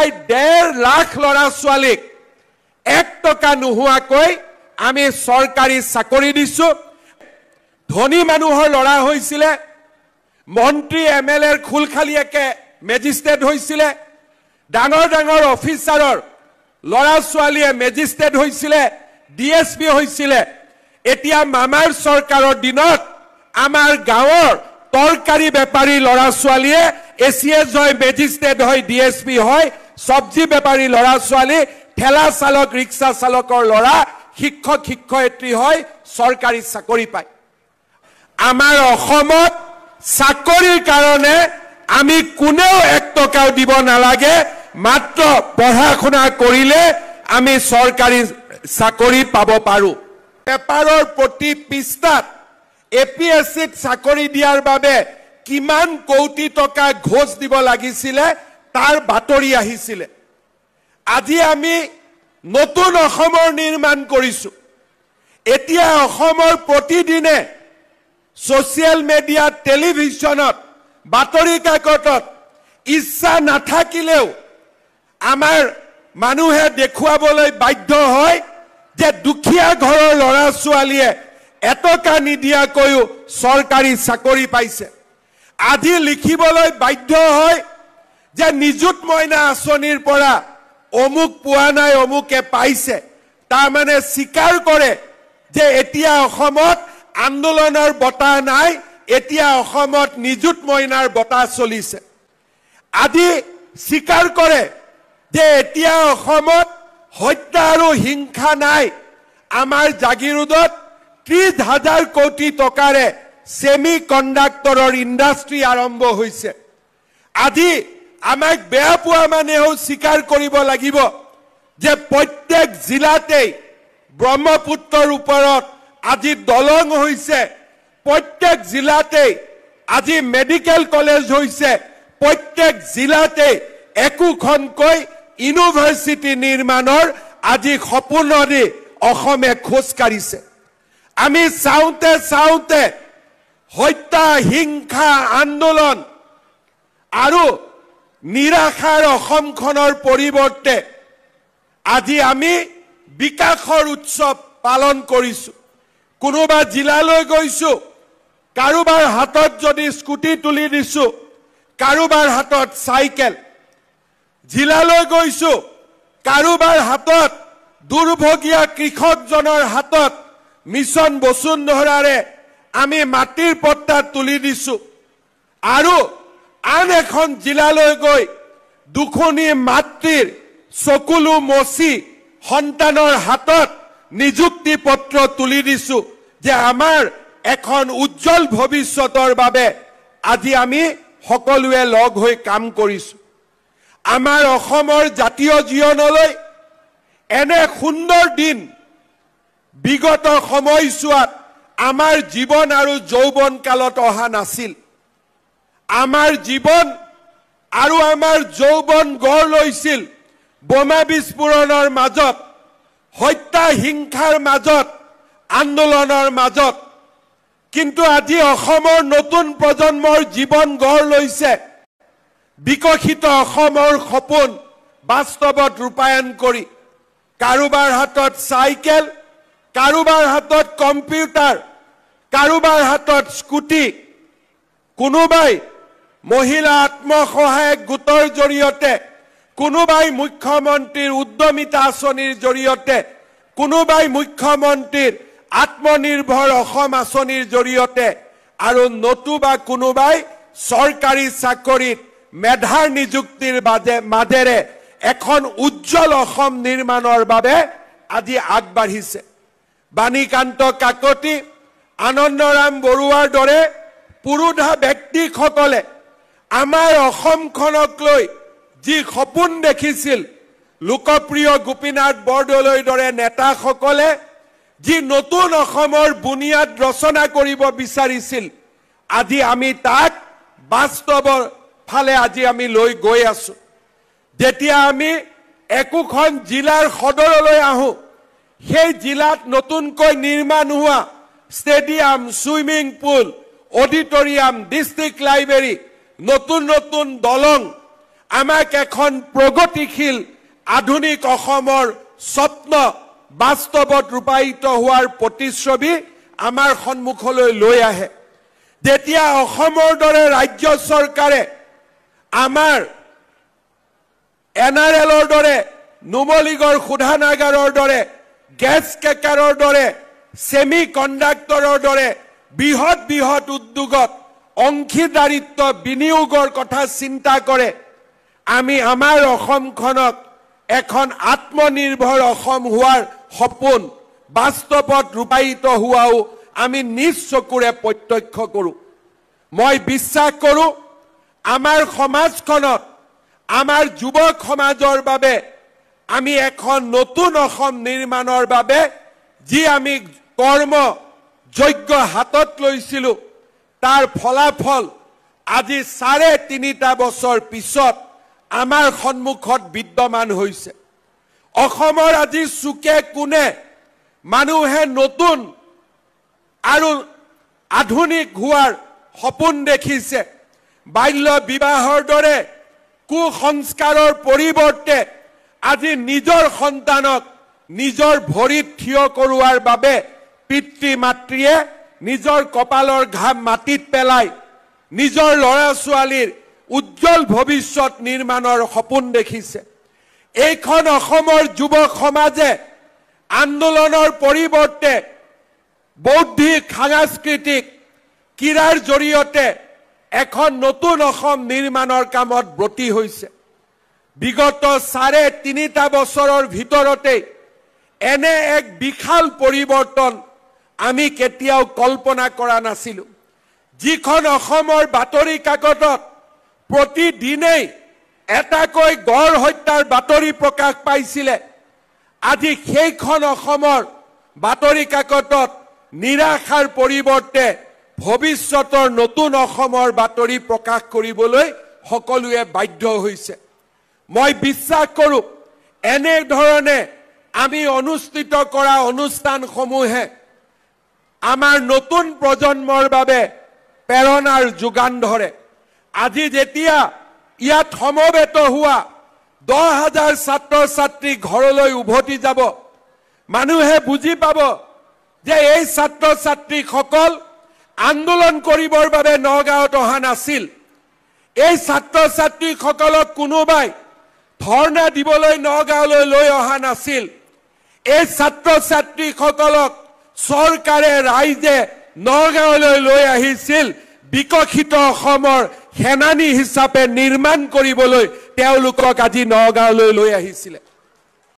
প্ৰায় 1.5 লাখ ল'ৰা ছোৱালীক 1 টকা নোহোৱাকৈ আমি চৰকাৰী চাকৰি দিছো ধনী মানুহৰ ল'ৰা হৈছিলে মন্ত্ৰী এমএলএৰ খুলখালিয়াকে মেজিষ্ট্ৰেট হৈছিলে ডাঙৰ ডাঙৰ অফিচাৰৰ ল'ৰা ছোৱালীয়ে মেজিষ্ট্ৰেট হৈছিলে ডিএসপি হৈছিলে এতিয়া মামাৰ চৰকাৰৰ দিনত আমাৰ গাঁৱৰ তৰকাৰী বেপাৰী ল'ৰা ছোৱালীয়ে এসিএস হয় মেজিষ্ট্ৰেট হয় ডিএসপি হয় সবজি বেপাৰী ল'ৰা ছোৱালী ঠেলা চালক ৰিক্সা চালকৰ ল'ৰা শিক্ষক শিক্ষয়িত্ৰী হয় চৰকাৰী চাকৰি পায় আমাৰ অসমত চাকৰিৰ কাৰণে আমি কোনেও 1 টকাও দিব নালাগে মাত্ৰ পঢ়া শুনা কৰিলে আমি চৰকাৰী চাকৰি পাব পাৰো পেপাৰৰ প্ৰতি পৃষ্ঠাত এপিএসসিত চাকৰি দিয়াৰ বাবে কিমান কোটি টকা ঘোষ দিব লাগিছিলে তাৰ বাতৰি আহিছিলে আজি আমি নতুন অসমৰ নিৰ্মাণ কৰিছো এতিয়া অসমৰ প্ৰতিদিনে সোশ্যাল মিডিয়া টেলিভিশনত বাতৰি কাকতত ইচ্ছা নাথাকিলেও আমাৰ মানুহে দেখুৱাবলৈ বাধ্য হয় যে দুখীয়া ঘৰৰ ল'ৰা ছোৱালীয়ে এটকা নিদিয়াকৈও চৰকাৰী চাকৰি পাইছে আজি লিখিবলৈ বাধ্য হয় যে নিযুত মইনা আঁচনিৰ পৰা অমুক পোৱা নাই অমুকে পাইছে তাৰ মানে স্বীকাৰ কৰে যে এতিয়া অসমত আন্দোলনৰ বতাহ নাই এতিয়া অসমত নিযুত মইনাৰ বতাহ চলিছে আজি স্বীকাৰ কৰে যে এতিয়া অসমত হত্যা আৰু হিংসা নাই আমাৰ জাগিৰোডত 30,000 কোটি টকাৰে সেমি কণ্ডাক্টৰৰ ইণ্ডাষ্ট্ৰি আৰম্ভ হৈছে আজি আমাক বেয়া পোৱা মানেও স্বীকাৰ কৰিব লাগিব যে প্ৰত্যেক জিলাতেই ব্ৰহ্মপুত্ৰৰ ওপৰত আজি দলং হৈছে প্ৰত্যেক জিলাতেই আজি মেডিকেল কলেজ হৈছে প্ৰত্যেক জিলাতেই একোখনকৈ ইউনিভাৰ্চিটি নিৰ্মাণৰ আজি সপোনৰে অসমে খোজ কাঢ়িছে আমি চাওঁতে চাওঁতে হত্যা হিংসা আন্দোলন আৰু নিৰাশাৰ অসমখনৰ পৰিৱৰ্তে আজি আমি বিকাশৰ উৎসৱ পালন কৰিছো কোনোবা জিলালৈ গৈছো কাৰোবাৰ হাতত যদি স্কুটি তুলি দিছো কাৰোবাৰ হাতত চাইকেল জিলালৈ গৈছো কাৰোবাৰ হাতত দুৰ্ভগীয়া কৃষকজনৰ হাতত মিছন বসুন্ধৰাৰে আমি মাটিৰ পট্টা তুলি দিছো আৰু আন এখন জিলালৈ গৈ দুখনি মাতৃৰ চকুলো মচি সন্তানৰ হাতত নিযুক্তি পত্ৰ তুলি দিছো যে আমাৰ এখন উজ্জ্বল ভৱিষ্যতৰ বাবে আজি আমি সকলোৱে লগ হৈ কাম কৰিছো আমাৰ অসমৰ জাতীয় জীৱনলৈ এনে সুন্দৰ দিন বিগত সময়ছোৱাত আমাৰ জীৱন আৰু যৌৱন কালত অহা নাছিল আমাৰ জীৱন আৰু আমাৰ যৌৱন গঢ় লৈছিল বোমা বিস্ফোৰণৰ মাজত হত্যা হিংসাৰ মাজত আন্দোলনৰ মাজত কিন্তু আজি অসমৰ নতুন প্ৰজন্মৰ জীৱন গঢ় লৈছে বিকশিত অসমৰ সপোন বাস্তৱত ৰূপায়ণ কৰি কাৰোবাৰ হাতত চাইকেল কাৰোবাৰ হাতত কম্পিউটাৰ কাৰোবাৰ হাতত স্কুটি কোনোবাই মহিলা আত্মসহায়ক গোটৰ জৰিয়তে কোনোবাই মুখ্যমন্ত্ৰীৰ উদ্যমিতা আঁচনিৰ জৰিয়তে কোনোবাই মুখ্যমন্ত্ৰীৰ আত্মনিৰ্ভৰ অসম আঁচনিৰ জৰিয়তে আৰু নতুবা কোনোবাই চৰকাৰী চাকৰিত মেধাৰ নিযুক্তিৰ মাজেৰে এখন উজ্জ্বল অসম নিৰ্মাণৰ বাবে আজি আগবাঢ়িছে বাণীকান্ত কাকতি আনন্দৰাম বৰুৱাৰ দৰে পুৰুধা ব্যক্তিসকলে আমাৰ অসমখনক লৈ যি সপোন দেখিছিল লোকপ্ৰিয় গোপীনাথ বৰদলৈৰ দৰে নেতাসকলে যি নতুন অসমৰ বুনিয়াদ ৰচনা কৰিব বিচাৰিছিল আজি আমি তাক বাস্তৱৰ ফালে আজি আমি লৈ গৈ আছো যেতিয়া আমি একোখন জিলাৰ সদৰলৈ আহো সেই জিলাত নতুনকৈ নিৰ্মাণ হোৱা stadium swimming pool auditorium district library নতুন নতুন দলং আমাক এখন প্ৰগতিশীল আধুনিক অসমৰ স্বপ্ন বাস্তৱত ৰূপায়িত হোৱাৰ প্ৰতিশ্ৰুতি আমাৰ সন্মুখলৈ লৈ আহে। যেতিয়া অসমৰ দৰে ৰাজ্য চৰকাৰে আমাৰ NRLৰ দৰে, নুমলীগড় শোধানাগাৰৰ দৰে, গেছ কেকাৰৰ দৰে, ছেমি কণ্ডাক্টৰৰ দৰে বৃহৎ বৃহৎ উদ্যোগত অংশীদাৰিত্ব বিনিয়োগৰ কথা চিন্তা কৰে, আমি আমাৰ অসমখনক এখন আত্মনিৰ্ভৰ অসম হোৱাৰ সপোন বাস্তৱত ৰূপায়িত হোৱাও আমি নিজ চকুৰে প্ৰত্যক্ষ কৰোঁ। মই বিশ্বাস কৰোঁ আমাৰ সমাজখনত, আমাৰ যুৱক সমাজৰ বাবে আমি এখন নতুন অসম নিৰ্মাণৰ বাবে যি আমি কৰ্ম যজ্ঞ হাতত লৈছিলোঁ, তাৰ ফলাফল আজি ৩.৫ বছৰ পিছত আমাৰ সন্মুখত বিদ্যমান হৈছে। অসমৰ আজি চুকে কোণে মানুহে নতুন আৰু আধুনিক হোৱাৰ সপোন দেখিছে। বাল্য বিবাহৰ দৰে কুসংস্কাৰৰ পৰিৱৰ্তে আজি নিজৰ সন্তানক নিজৰ ভৰিত থিয় কৰোৱাৰ বাবে পিতৃ মাতৃয়ে নিজৰ কপালৰ ঘাম মাটিত পেলাই নিজৰ ল'ৰা ছোৱালীৰ উজ্জ্বল ভৱিষ্যত নিৰ্মাণৰ সপোন দেখিছে। এইখন অসমৰ যুৱক সমাজে আন্দোলনৰ পৰিৱৰ্তে বৌদ্ধিক, সাংস্কৃতিক, ক্ৰীড়াৰ জৰিয়তে এখন নতুন অসম নিৰ্মাণৰ কামত ব্ৰতী হৈছে। বিগত ৩.৫ বছৰৰ ভিতৰতে এনে এক বিশাল পৰিৱৰ্তন আমি কেতিয়াও কল্পনা কৰা নাছিলোঁ। যিখন অসমৰ বাতৰি কাকতত প্ৰতিদিনেই এটাকৈ গড় হত্যাৰ বাতৰি প্ৰকাশ পাইছিলে, আজি সেইখন অসমৰ বাতৰি কাকতত নিৰাশাৰ পৰিৱৰ্তে ভৱিষ্যতৰ নতুন অসমৰ বাতৰি প্ৰকাশ কৰিবলৈ সকলোৱে বাধ্য হৈছে। মই বিশ্বাস কৰোঁ এনেধৰণে আমি অনুষ্ঠিত কৰা অনুষ্ঠানসমূহে আমাৰ নতুন প্ৰজন্মৰ বাবে প্ৰেৰণাৰ যোগান ধৰে। আজি যেতিয়া ইয়াত সমবেত হোৱা 10,000 ছাত্ৰ ছাত্ৰী ঘৰলৈ উভতি যাব, মানুহে বুজি পাব যে এই ছাত্ৰ ছাত্ৰীসকল আন্দোলন কৰিবৰ বাবে নগাঁৱত অহা নাছিল। এই ছাত্ৰ ছাত্ৰীসকলক কোনোবাই ধৰ্ণা দিবলৈ নগাঁৱলৈ লৈ অহা নাছিল। এই ছাত্ৰ ছাত্ৰীসকলক চৰকাৰে, ৰাইজে নগাঁৱলৈ লৈ আহিছিল বিকশিত অসমৰ সেনানী হিচাপে নিৰ্মাণ কৰিবলৈ তেওঁলোকক আজি নগাঁৱলৈ লৈ আহিছিলে।